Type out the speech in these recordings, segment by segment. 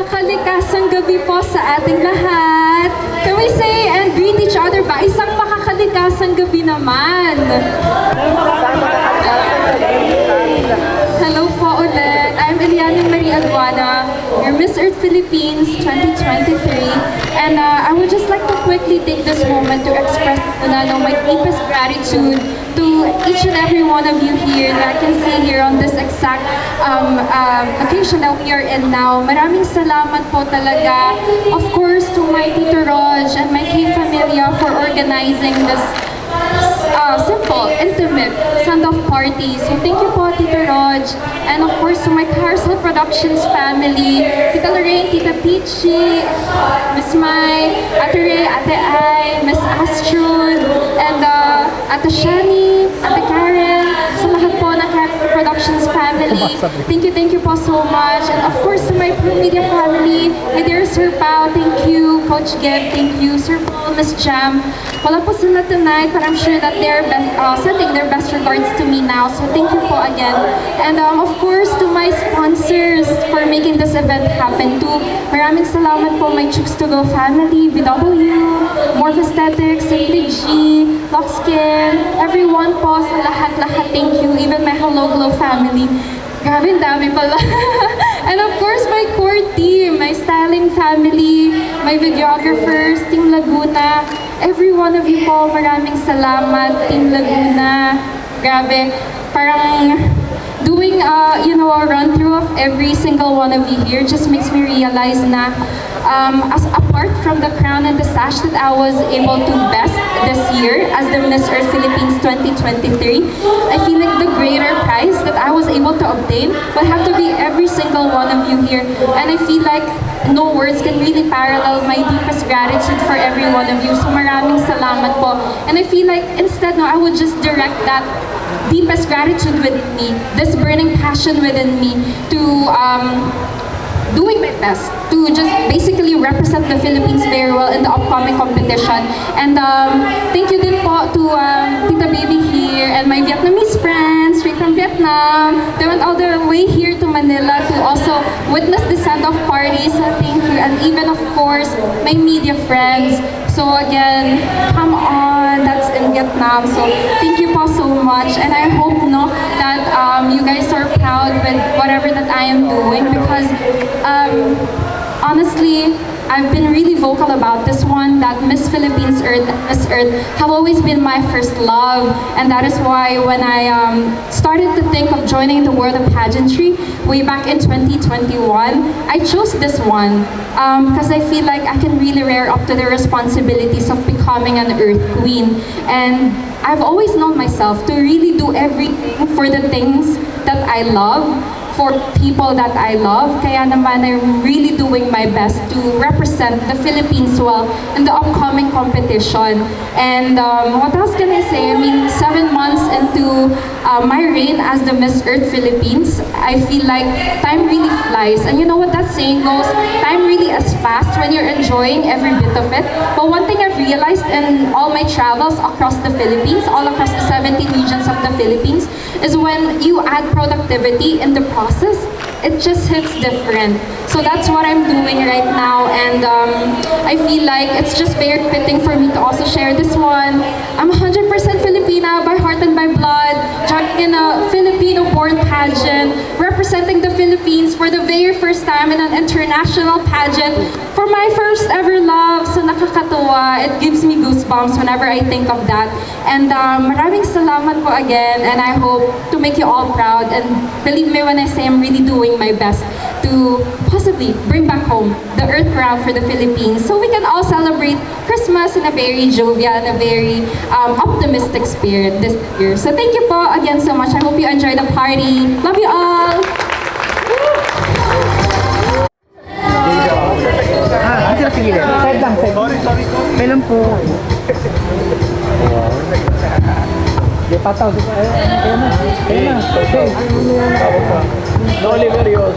makakalikasang gabi po sa ating lahat. Can we say and greet each other ba? Isang makakalikasang gabi naman. Hello po ulit. I'm Yllana Marie Aduana, your Miss Earth Philippines 2023. And I would just like to quickly take this moment to express my deepest gratitude to each and every one of you here that I can see here on this exact occasion that we are in now. Maraming salamat po talaga. Of course, to my Tito Roj and my K-Familia for organizing this simple, intimate send-off party. So thank you po, Tito Roj. And of course, to my Carousel Productions family, Tita Lorraine, Tita Peachy, Miss Mai, Ate Ray, Ate Ai, Miss Astrud, and Ate Shani, Ate Karen, sa lahat po ng Carousel Productions family. Thank you po so much. And of course, to my Pro Media family, my dear Sir Pao, thank you. Coach Geb, thank you. Sir Paul, Miss Jam. Wala po sila tonight, but I'm sure that they're sending their best regards to me now. So thank you po again. And of course, to my sponsors for making this event happen too. Maraming salamat po, my Chooks to Go family, BW, Morph Aesthetics, Simply G, Lockskin, everyone po sa lahat-lahat. Thank you. Even my Hello Glow family. Grabe, dami pala. And of course, my core team, my styling family, my videographers, Team Laguna, every one of you po, maraming salamat, Team Laguna. Grabe, parang doing a run-through of every single one of you here just makes me realize na as apart from the crown and the sash that I was able to best this year as the Miss Earth Philippines 2023, I feel like the greater prize that I was able to obtain would have to be every single one of you here. And I feel like no words can really parallel my deepest gratitude for every one of you. So maraming salamat po. And I feel like instead, I would just direct that deepest gratitude within me, this burning passion within me to doing my best to just basically represent the Philippines very well in the upcoming competition. And thank you din po to Tita Baby here and my Vietnamese friends straight from Vietnam. They went all the way here to Manila to also witness the send-off party. So thank you. And even of course, my media friends. So again, come on, that's in Vietnam. So thank you po so much. And I hope that you guys are proud with whatever that I am doing because honestly, I've been really vocal about this one, that Miss Philippines Earth, Miss Earth have always been my first love. And that is why when I started to think of joining the world of pageantry way back in 2021, I chose this one because I feel like I can really rear up to the responsibilities of becoming an Earth Queen. And I've always known myself to really do everything for the things that I love, for people that I love. Kaya naman I'm really doing my best to represent the Philippines well in the upcoming competition. And what else can I say? I mean, 7 months into my reign as the Miss Earth Philippines, I feel like time really flies. And you know what that saying goes? Time really is fast when you're enjoying every bit of it. But one thing I've realized in all my travels across the Philippines, all across the 17 regions of the Philippines, is when you add productivity in the process, it just hits different. So that's what I'm doing right now, and I feel like it's just very fitting for me to also share this one. I'm 100% Filipina by heart and by blood, joining in a Filipino-born pageant, representing the Philippines for the very first time in an international pageant for my first ever love. So nakakatuwa. It gives me goosebumps whenever I think of that. And maraming salamat po again, and I hope to make you all proud. And believe me when I say I'm really doing my best to possibly bring back home the Earth crown for the Philippines, so we can all celebrate Christmas in a very jovial and a very optimistic spirit this year. So thank you po again so much. I hope you enjoy the party. Love you all! Sige, side lang, side. Kailan po? Di pataw. Kaya na. Okay. No Oliverios.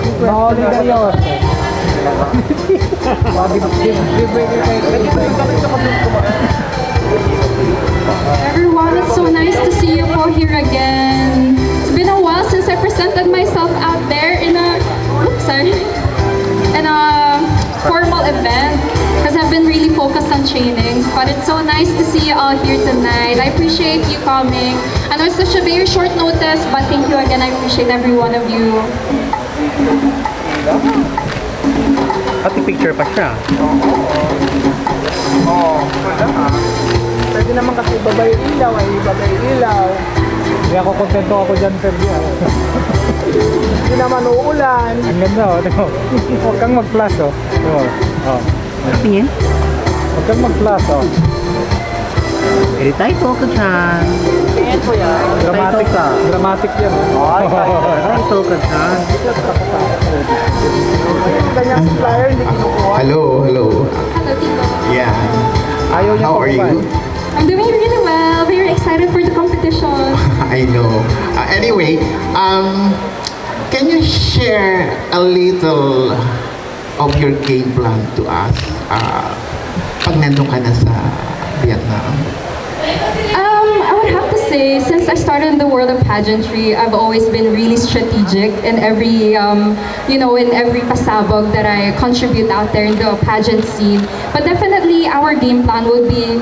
Everyone, it's so nice to see you all here again. It's been a while since I presented myself out there in a on trainings, but it's so nice to see you all here tonight. I appreciate you coming. I know it's such a very short notice, but thank you again. I appreciate every one of you. Pati picture pa siya. Pwede naman kasi ibaba yung ilaw, ay ibaba yung ilaw. Hindi ako kontento ako dyan, sir. Hindi naman uulan. Ang ganda, oh. Huwag kang mag-flash, oh. Tingin? Huwag kang mag-flash, oh. Pwede tayo to dyan. Tingin po yan. Dramatic, dramatic yan. Tayo to dyan. Kanyang supplier, hindi kinukuha. Hello. Hello, Tito. Yeah. Ayaw niya How are kumabay. you? I'm doing really well. Very excited for the competition. I know. Anyway, can you share a little of your game plan to us pag nandun ka na sa Vietnam? I would have to say, since I started in the world of pageantry, I've always been really strategic in every, in every pasabog that I contribute out there in the pageant scene. But definitely, our game plan would be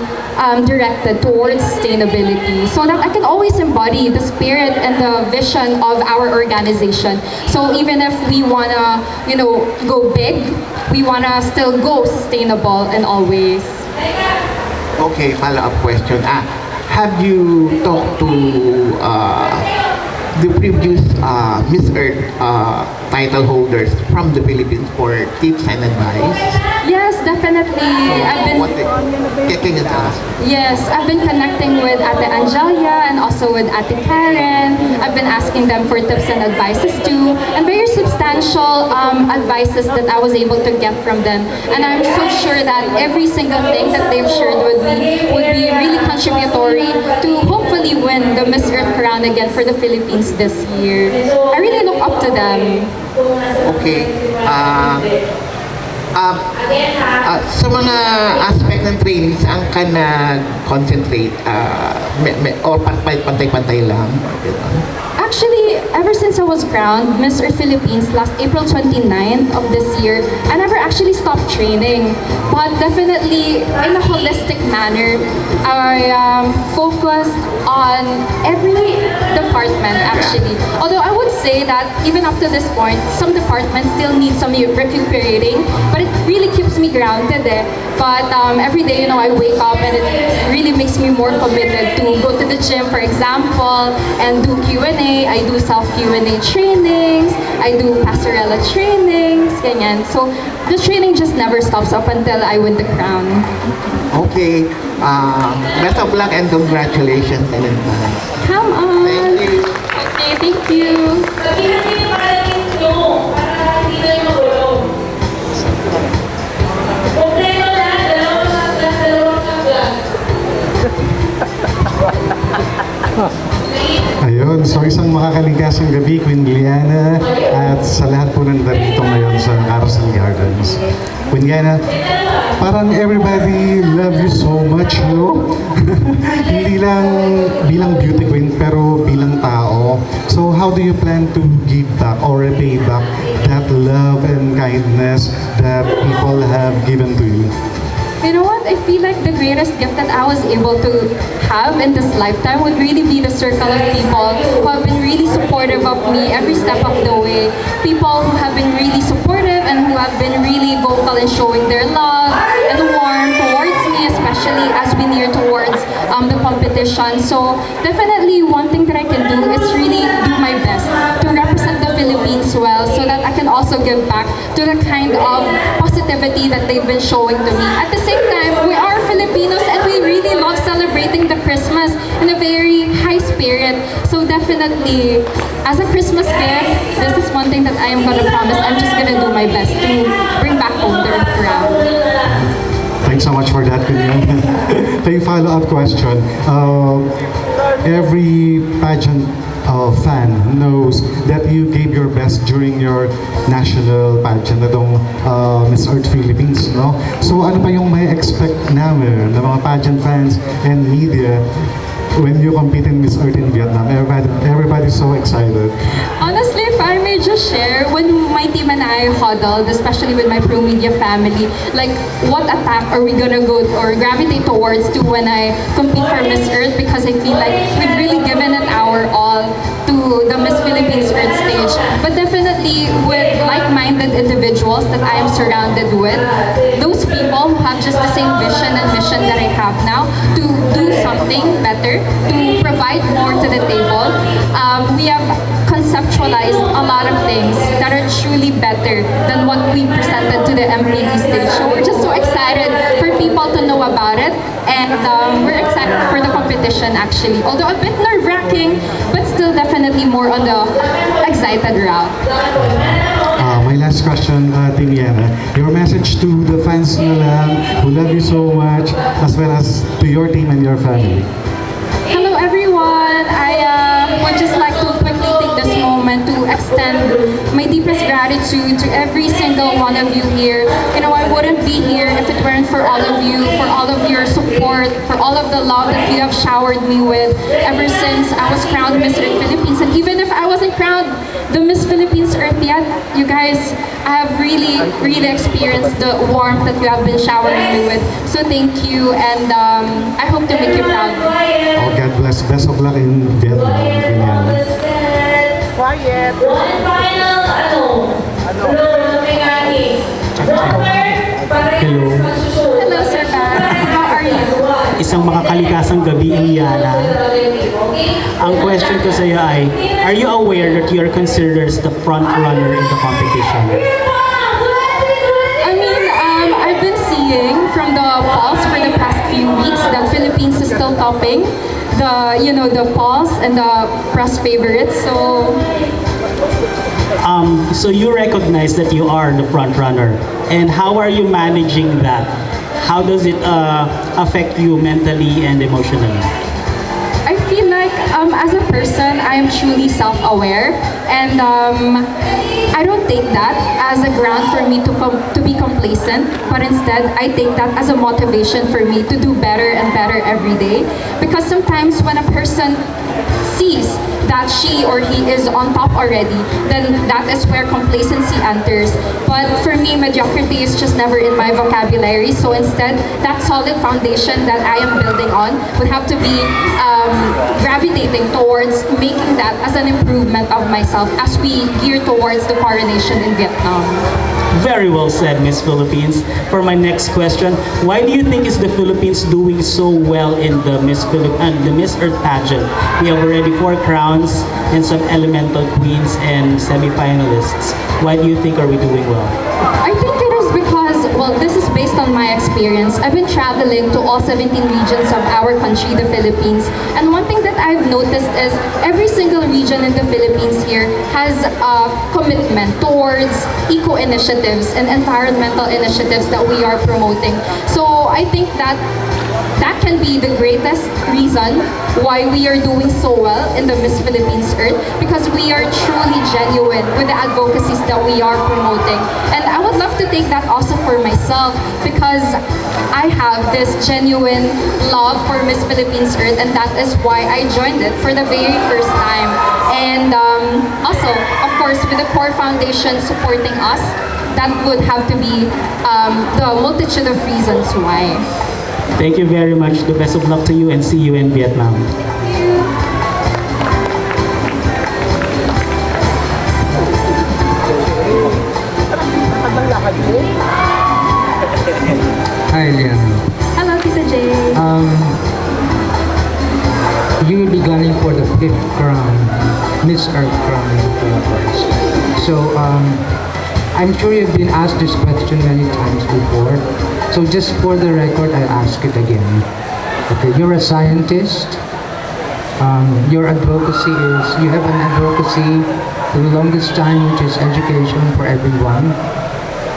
directed towards sustainability, so that I can always embody the spirit and the vision of our organization. So even if we wanna, go big, we wanna still go sustainable in all ways. Okay, follow-up question. Have you talked to the previous Miss Earth title holders from the Philippines for tips and advice? Yes, definitely. Can you tell us? Yes, I've been connecting with Ate Angelia and also with Ate Karen. I've been asking them for tips and advices too, and very substantial advices that I was able to get from them. And I'm so sure that every single thing that they've shared with me would be really contributory to hopefully win the Miss Earth crown again for the Philippines this year. I really look up to them. Okay. Sa mga aspect ng training, saan ka nag-concentrate? Or pantay-pantay lang? Actually, ever since I was crowned Miss Earth Philippines last April 29th of this year, I never actually stopped training. But definitely, in a holistic manner, I focused on every department actually. Although I would say that even up to this point, some departments still need some recuperating, but it really keeps me grounded eh. But every day, I wake up and it really makes me more committed to go to the gym, for example, and do Q&A. I do self-Q&A trainings. I do pastorela trainings, ganyan. So the training just never stops up until I win the crown. Okay. Best of luck and congratulations in advance. Come on! Thank you. Okay, thank you. Ayun, so isang makakaligasang gabi, Queen Yllana, at sa lahat po ng narito ngayon sa Carousel Gardens. Queen Yllana, parang everybody love you so much, no? Hindi lang bilang beauty queen, pero bilang tao. So how do you plan to give back or repay back that love and kindness that people have given to you? You know what? I feel like the greatest gift that I was able to have in this lifetime would really be the circle of people who have been really supportive of me every step of the way. People who have been really supportive and who have been really vocal in showing their love and warmth towards me, especially as we near towards the competition. So definitely one thing that I can do is really do my best to represent the Philippines well, so that I can also give back to the kind of positivity that they've been showing to me. At the same time, we are Filipinos and we really love celebrating the Christmas in a very high spirit. So definitely, as a Christmas gift, this is one thing that I am gonna promise. I'm just gonna do my best to bring back home the crown. Thanks so much for that, Queen Yllana. The follow-up question. Every pageant fan knows that you gave your best during your national pageant, itong Miss Earth Philippines, no? So ano pa yung may expect namin ng mga pageant fans and media when you compete in Miss Earth in Vietnam? Everybody's so excited. Honestly, if I may I just share when my team and I huddled, especially with my Pro Media family, like what attack are we gonna go or gravitate towards to when I compete for Miss Earth, because I feel like we've really given it our all to the Miss Philippines Earth stage. But definitely with like-minded individuals that I am surrounded with, those people who have just the same vision and mission that I have now to do something better, to provide more to the table. We have conceptualized a lot of things that are truly better than what we presented to the MPD stage. So we're just so excited for people to know about it, and we're excited for the competition actually. Although a bit nerve-wracking, but still definitely more on the excited route. My last question, Team Yllana. Your message to the fans nyo lang who love you so much, as well as to your team and your family. Hello everyone! I would just like to quickly take this moment to extend my deepest gratitude to every single one of you here. You know, I wouldn't be here if it weren't for all of you, for all of your support, for all of the love that you have showered me with ever since I was crowned Miss Earth Philippines. And even if I wasn't crowned the Miss Philippines Earth yet, you guys, I have really experienced the warmth that you have been showering me with. So thank you, and I hope to make you proud. Oh, God bless. Best of luck in Vietnam, Yllana. Quiet. Hello. Hello, Sir Pat. How are you? Isang makakalikasang gabi, Yllana. Ang question ko sa iyo ay, are you aware that you are considered as the front runner in the competition? I mean, I've been seeing from the polls for the past few weeks that Philippines is still topping the polls and the press favorites. So you recognize that you are the front runner, and how are you managing that? How does it affect you mentally and emotionally? I feel like as a person, I am truly self-aware, and I don't take that as a ground for me to be complacent, but instead I take that as a motivation for me to do better and better every day. Because sometimes when a person sees that she or he is on top already, then that is where complacency enters. But for me, mediocrity is just never in my vocabulary. So instead, that solid foundation that I am building on would have to be gravitating towards making that as an improvement of myself as we gear towards the coronation in Vietnam. Very well said, Miss Philippines. For my next question, why do you think is the Philippines doing so well in the Miss Earth pageant? We have already 4 crowns and some elemental queens and semi-finalists. Why do you think are we doing well? I think it is because, well, this is based on my experience. I've been traveling to all 17 regions of our country, the Philippines. And one thing that I've noticed is every single region in the Philippines here has a commitment towards eco-initiatives and environmental initiatives that we are promoting. So I think that can be the greatest reason why we are doing so well in the Miss Philippines Earth, because we are truly genuine with the advocacies that we are promoting. And I would love to take that also for myself, because I have this genuine love for Miss Philippines Earth, and that is why I joined it for the very first time. And also, of course, with the Core Foundation supporting us, that would have to be the multitude of reasons why. Thank you very much. The best of luck to you and see you in Vietnam. Hi, Yllana. Hello, Tita J. You will be gunning for the 5th crown, Miss Earth crown in the Philippines. So, I'm sure you've been asked this question many times before. So just for the record, I ask it again. Okay, you're a scientist. Your advocacy is, you have an advocacy for the longest time, which is education for everyone,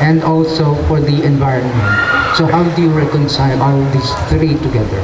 and also for the environment. So how do you reconcile all these 3 together?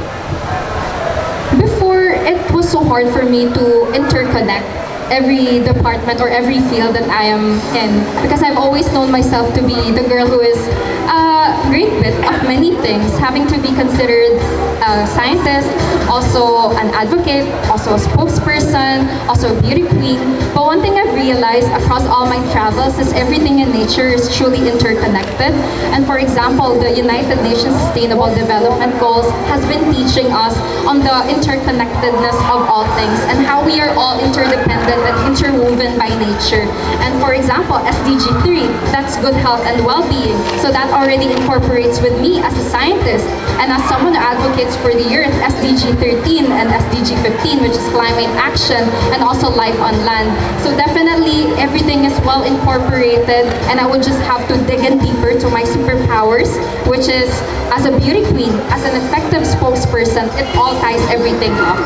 Before, it was so hard for me to interconnect every department or every field that I am in, because I've always known myself to be the girl who is a great bit of many things, having to be considered a scientist, also an advocate, also a spokesperson, also a beauty queen. But one thing I've realized across all my travels is everything in nature is truly interconnected. And for example, the United Nations Sustainable Development Goals has been teaching us on the interconnectedness of all things and how we are all interdependent and interwoven by nature. And for example, SDG 3, that's good health and well-being. So that already incorporates with me as a scientist and as someone who advocates for the earth, SDG 13 and SDG 15, which is climate action, and also life on land. So definitely everything is well incorporated, and I would just have to dig in deeper to my superpowers, which is as a beauty queen, as an effective spokesperson, it all ties everything up.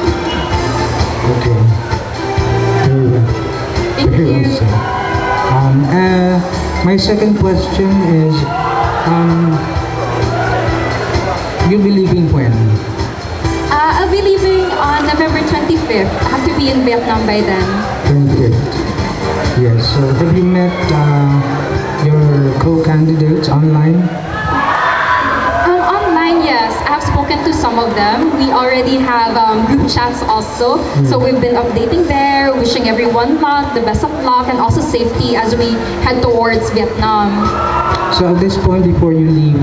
Okay. Very well. Thank Very well you. said. My second question is, you'll be leaving when? I'll be leaving on November 25th. I have to be in Vietnam by then. 28th. Yes. So have you met your co-candidates online? Online, yes. I have spoken to some of them. We already have group chats also. So we've been updating there, wishing everyone luck, the best of luck, and also safety as we head towards Vietnam. So at this point, before you leave,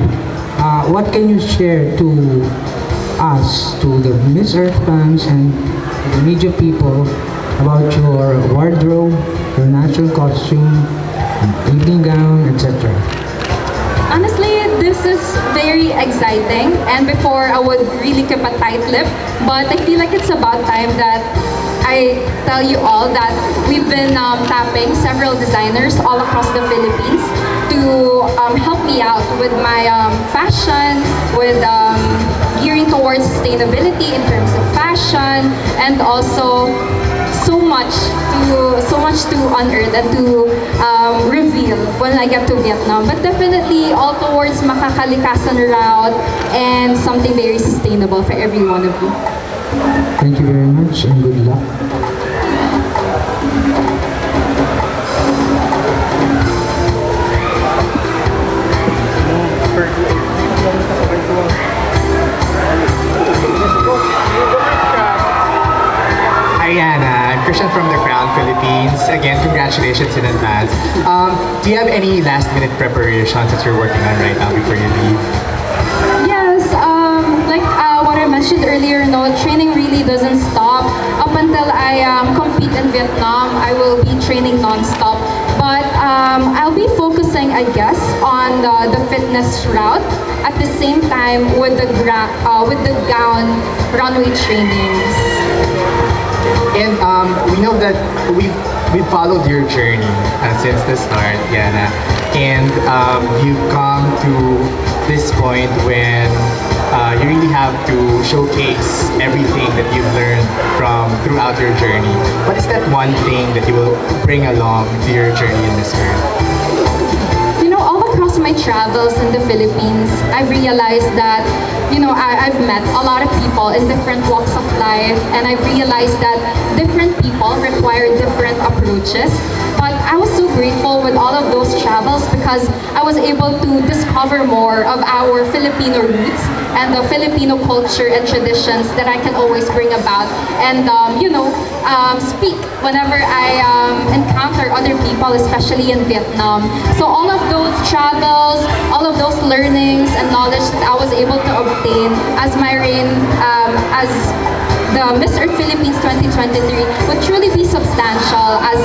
what can you share to us, to the Miss Earth fans and the media people, about your wardrobe, your natural costume, evening gown, etc.? Honestly, this is very exciting, and before I would really keep a tight lip, but I feel like it's about time that I tell you all that we've been tapping several designers all across the Philippines to help me out with my fashion, with gearing towards sustainability in terms of fashion, and also so much to unearth and to reveal when I get to Vietnam. But definitely all towards makakalikasan route and something very sustainable for every one of you. Thank you very much and good luck. Yllana, I'm Christian from the Crown Philippines. Again, congratulations in advance. Do you have any last-minute preparations that you're working on right now before you leave? Yes, like what I mentioned earlier, no, training really doesn't stop. Up until I compete in Vietnam, I will be training non-stop. But I'll be focusing, I guess, on the fitness route at the same time with the gown runway trainings. And we know that we've followed your journey since the start, Yllana. And you've come to this point when you really have to showcase everything that you've learned throughout your journey. What is that one thing that you will bring along to your journey in this earth? You know, all across my travels in the Philippines, I've realized that, you know, I've met a lot of people in different walks of life, and I've realized that different people require different approaches. But I was so grateful with all of those travels because I was able to discover more of our Filipino roots and the Filipino culture and traditions that I can always bring about and, speak whenever I encounter other people, especially in Vietnam. So all of those travels, all of those learnings and knowledge that I was able to obtain as my reign as the Miss Earth Philippines 2023 would truly be substantial as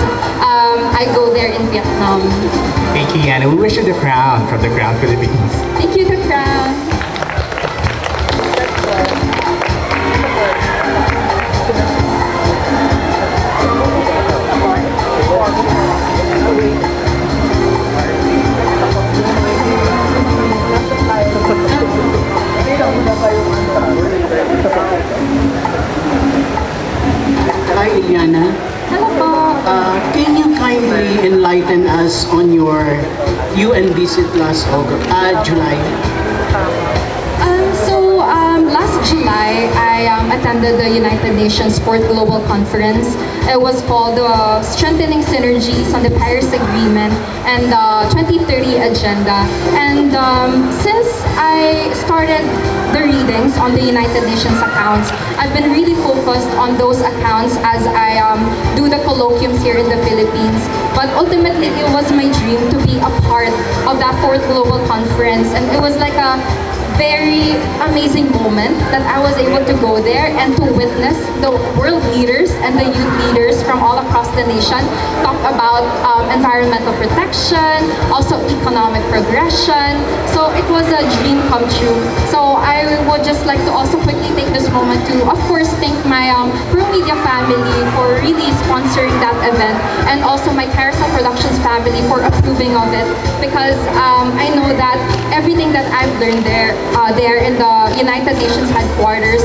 I go there in Vietnam. Thank you, Yllana. We wish you the crown from the Crown Philippines. Thank you, the crown. Hi, Yllana. Hello po. Can you kindly enlighten us on your UN visit last July? Last July, I attended the United Nations Fourth Global Conference. It was called Strengthening Synergies on the Paris Agreement and the 2030 Agenda. And And since I started the readings on the United Nations accounts, I've been really focused on those accounts as I do the colloquiums here in the Philippines. But ultimately, it was my dream to be a part of that 4th Global Conference. And it was like a very amazing moment that I was able to go there and to witness the world leaders and the youth leaders from all across the nation talk about environmental protection, also economic progression. So it was a dream come true. So I would just like to also quickly take this moment to, of course, thank my Pro Media family for really sponsoring that event, and also my Carousel Productions family for approving of it, because I know that everything that I've learned there in the United Nations headquarters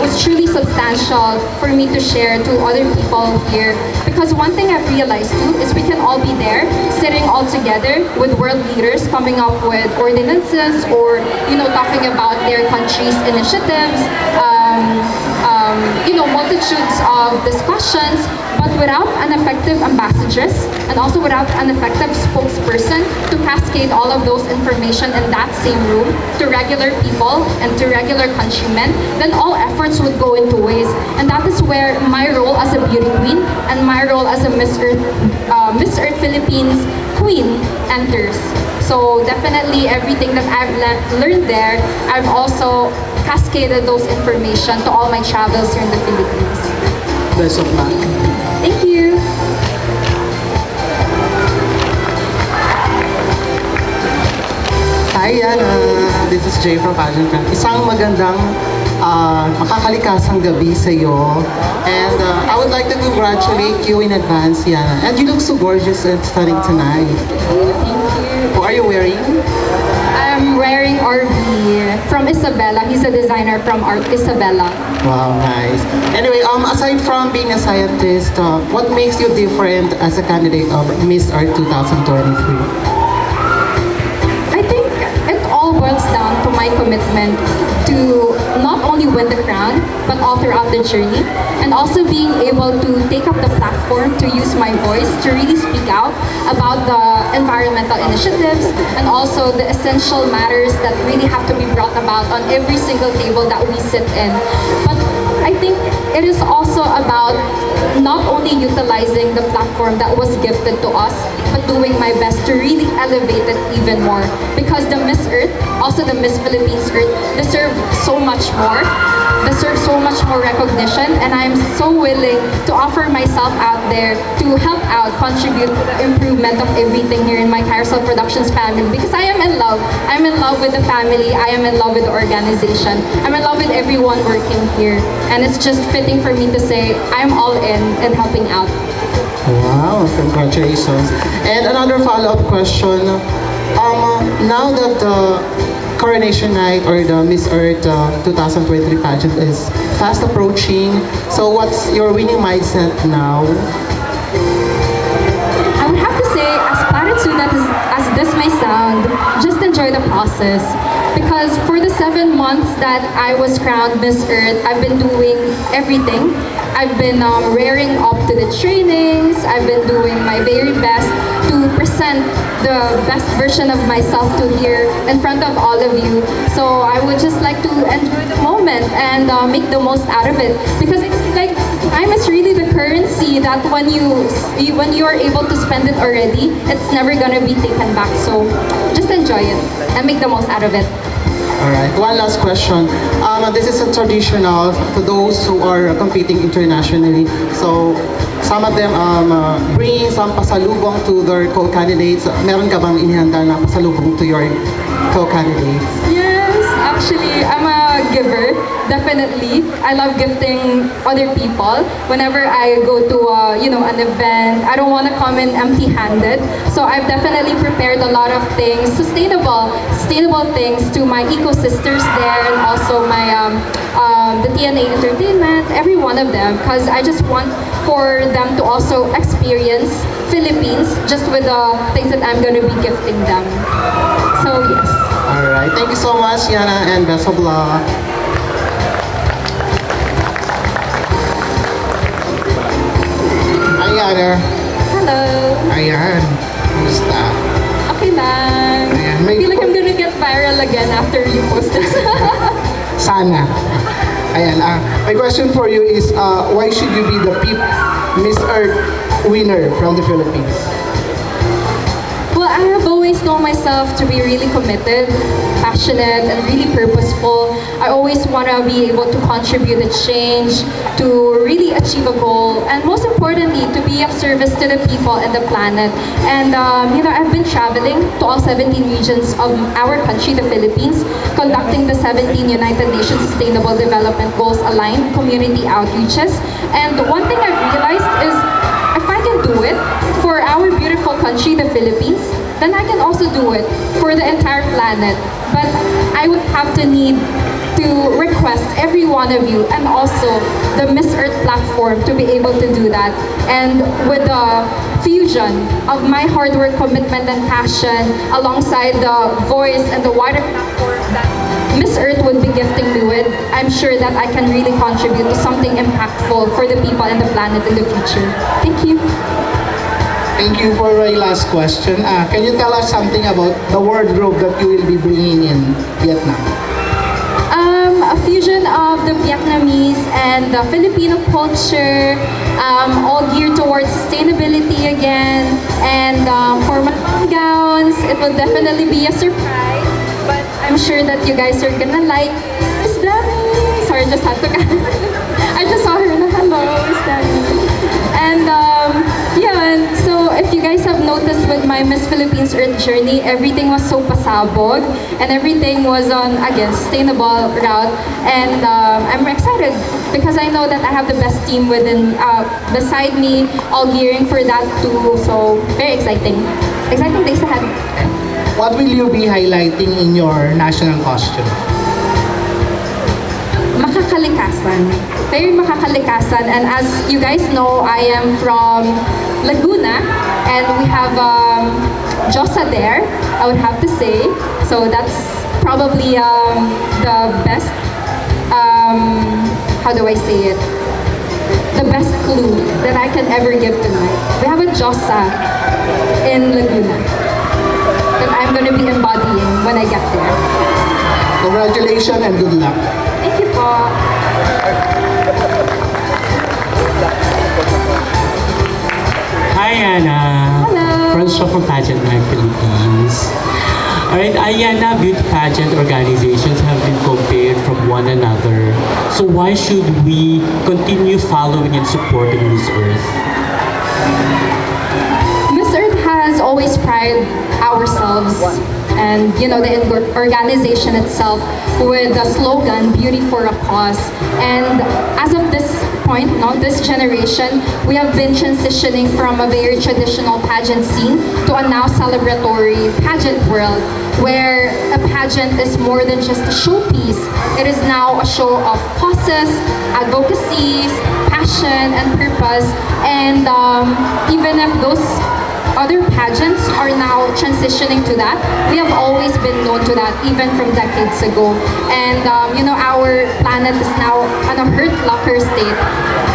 was truly substantial for me to share to other people here. Because one thing I've realized too is we can all be there, sitting all together with world leaders, coming up with ordinances or, talking about their country's initiatives, multitudes of discussions, but without an effective ambassadress and also without an effective spokesperson to cascade all of those information in that same room to regular people and to regular countrymen, then all efforts would go into waste. And that is where my role as a beauty queen and my role as a Miss Earth Philippines queen enters. So definitely everything that I've learned there, I've also cascaded those information to all my travels here in the Philippines. Best of luck. Thank you. Hi, Yana. This is Jay from Pageant. Isang magandang makakalikasang gabi sa iyo. And I would like to congratulate you in advance, Yana. And you look so gorgeous and stunning tonight. Thank you. What are you wearing? I'm wearing RB from Isabella. He's a designer from Isabella. Wow, nice. Anyway, aside from being a scientist, what makes you different as a candidate of Miss Earth 2023? I think it all boils down to my commitment to not only win the crown, but all throughout the journey, and also being able to take up the platform to use my voice to really speak out about the environmental initiatives and also the essential matters that really have to be brought about on every single table that we sit in. But I think it is also about not only utilizing the platform that was gifted to us, but doing my best to really elevate it even more. Because the Miss Earth, also the Miss Philippines Earth, deserve so much more, deserve so much more recognition, and I'm so willing to offer myself out there to help out, contribute to the improvement of everything here in my Carousel Productions family, because I am in love. I'm in love with the family, I am in love with the organization, I'm in love with everyone working here, and it's just fitting for me to say I'm all in helping out. Wow, congratulations. And another follow-up question. Now that the coronation night or the Miss Earth 2023 pageant is fast approaching, so what's your winning mindset now? I would have to say, as platitude as this may sound, just enjoy the process. Because for the 7 months that I was crowned Miss Earth, I've been doing everything. I've been rearing up to the trainings. I've been doing my very best to present the best version of myself to here in front of all of you. So I would just like to enjoy the moment and make the most out of it. Because like time is really the currency that when you are able to spend it already, it's never gonna be taken back. So just enjoy it and make the most out of it. Alright, one last question. This is a traditional to those who are competing internationally. So, some of them bring some pasalubong to their co-candidates. Meron ka bang inihanda na pasalubong to your co-candidates? Yes, actually, I'm a giver, definitely. I love gifting other people. Whenever I go to an event, I don't want to come in empty-handed. So I've definitely prepared a lot of things, sustainable things to my eco-sisters there, and also my the TNA Entertainment, every one of them, because I just want for them to also experience Philippines just with the things that I'm going to be gifting them. So yes. Alright, thank you so much, Yana, and best of luck. Hi, Yana. Hello. Ayan, kumusta? Okay lang. Ayan, may I feel like I'm gonna get viral again after you post this. Sana. Ayan, my question for you is, why should you be the PIP Miss Earth winner from the Philippines? Well, I have always known myself to be really committed, passionate, and really purposeful. I always want to be able to contribute a change, to really achieve a goal, and most importantly, to be of service to the people and the planet. And, I've been traveling to all 17 regions of our country, the Philippines, conducting the 17 United Nations Sustainable Development Goals aligned community outreaches. And one thing I've realized is, if I can do it for our beautiful country, the Philippines, then I can also do it for the entire planet. But I would have to need to request every one of you and also the Miss Earth platform to be able to do that. And with the fusion of my hard work, commitment, and passion alongside the voice and the wider platform that Miss Earth would be gifting me with, I'm sure that I can really contribute to something impactful for the people and the planet in the future. Thank you. Thank you for my last question. Can you tell us something about the wardrobe that you will be bringing in Vietnam? A fusion of the Vietnamese and the Filipino culture, all geared towards sustainability again. And for my gowns, it will definitely be a surprise. But I'm sure that you guys are gonna like Miss Dami. Sorry, just had to. I just saw her na hello, Miss Dami. And so if you guys have noticed with my Miss Philippines Earth journey, everything was so pasabog and everything was on, again, sustainable route. And I'm excited because I know that I have the best team beside me, all gearing for that too. So very exciting. Exciting days ahead. What will you be highlighting in your national costume? Makakalikasan. Very makakalikasan. And as you guys know, I am from Laguna and we have Josa there, I would have to say. So that's probably the best, how do I say it? The best clue that I can ever give tonight. We have a Josa in Laguna that I'm going to be embodying when I get there. Congratulations and good luck. Thank you po. Hi, Anna. Hello. Francois from Pageant Philippines. Alright, Ayana, beauty pageant organizations have been compared from one another. So why should we continue following and supporting Miss Earth? Miss Earth has always prided ourselves and the organization itself with the slogan "Beauty for a Cause." And as of this point, this generation, we have been transitioning from a very traditional pageant scene to a now celebratory pageant world, where a pageant is more than just a showpiece. It is now a show of causes, advocacies, passion, and purpose. And even if those other pageants are now transitioning to that, we have always been known to that even from decades ago. And our planet is now on a hurt locker state.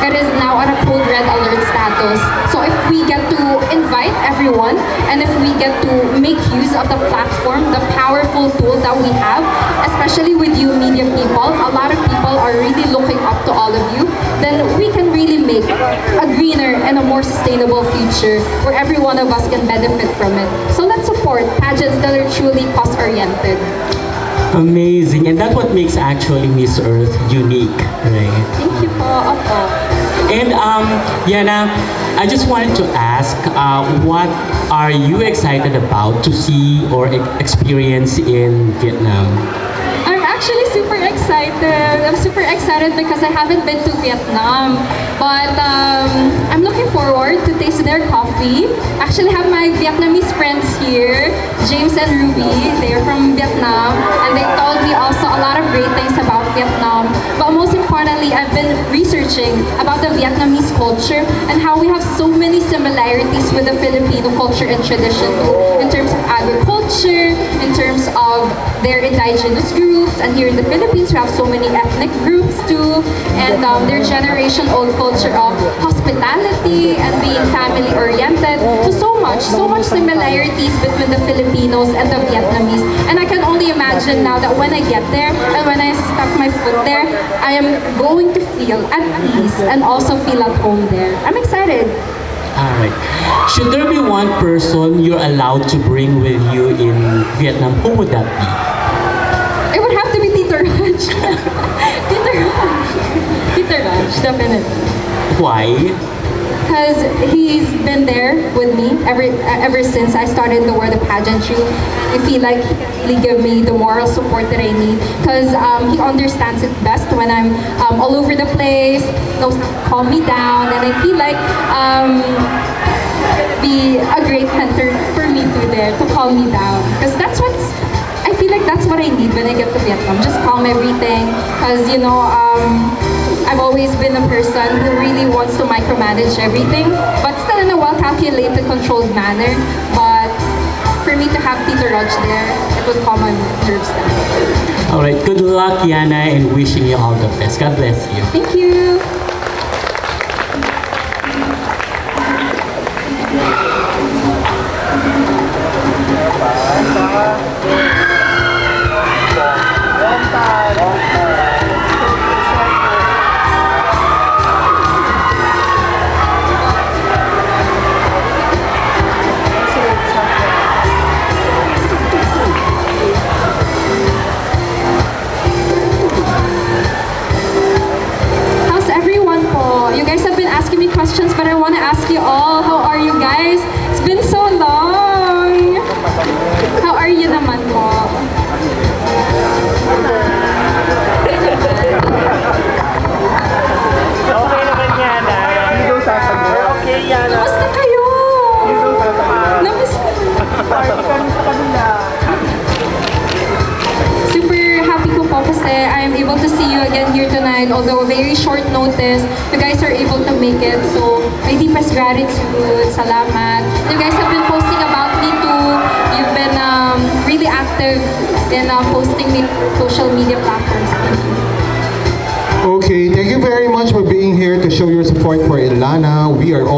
It is now on a code red alert status. So if we get to invite everyone and if we get to make use of the platform, the powerful tool that we have, especially with you media people, a lot of people are really looking up to all of you, then we can really make a greener and a more sustainable future where every one of us can benefit from it. So let's support pageants that are truly cause-oriented. Amazing. And that's what makes actually Miss Earth unique, right? Thank you po. Opo. And Yana, I just wanted to ask, what are you excited about to see or experience in Vietnam? I'm actually super excited. I'm super excited because I haven't been to Vietnam. But I'm looking forward to taste their coffee. Actually have my Vietnamese friends here, James and Ruby. They're from Vietnam and they told me also a lot of great things about Vietnam. But most importantly, I've been researching about the Vietnamese culture and how we have so many similarities with the Filipino culture and tradition too, in terms of agriculture, in terms of their indigenous indigenous groups, and here in the Philippines we have so many ethnic groups too, and their generation-old culture of hospitality and being family-oriented. So much similarities between the Filipinos and the Vietnamese. And I can only imagine now that when I get there and when I stuck my foot there, I am going to feel at peace and also feel at home there. I'm excited. Alright. Should there be one person you're allowed to bring with you in Vietnam, who would that be? It would have to be Tito Raj. Tito Raj. Tito Raj, definitely. Why? Because he's been there with me ever since I started the world of pageantry. I feel like he gave me the moral support that I need, because he understands it best when I'm all over the place, knows how to calm me down, and I feel like be a great mentor for me too there to calm me down, because I feel like that's what I need when I get to Vietnam. Just calm everything, because I've always been a person who really wants to micromanage everything, but still in a well-calculated, controlled manner. But for me to have Tito Raj there, it would calm my nerves down. Alright, good luck, Yana, and wishing you all the best. God bless you. Thank you. Questions, but I want to ask you all, how are you guys? It's been so long. How are you naman po? Okay naman yan. Okay yan. Kamusta kayo? Namiss ko. Super happy ko po kasi I am able to see you again here tonight, although a very short notice. You guys are able to make it, so my deepest gratitude, salamat. You guys have been posting about me too. You've been really active in posting me on social media platforms. Thank you. Okay, thank you very much for being here to show your support for Yllana. We are all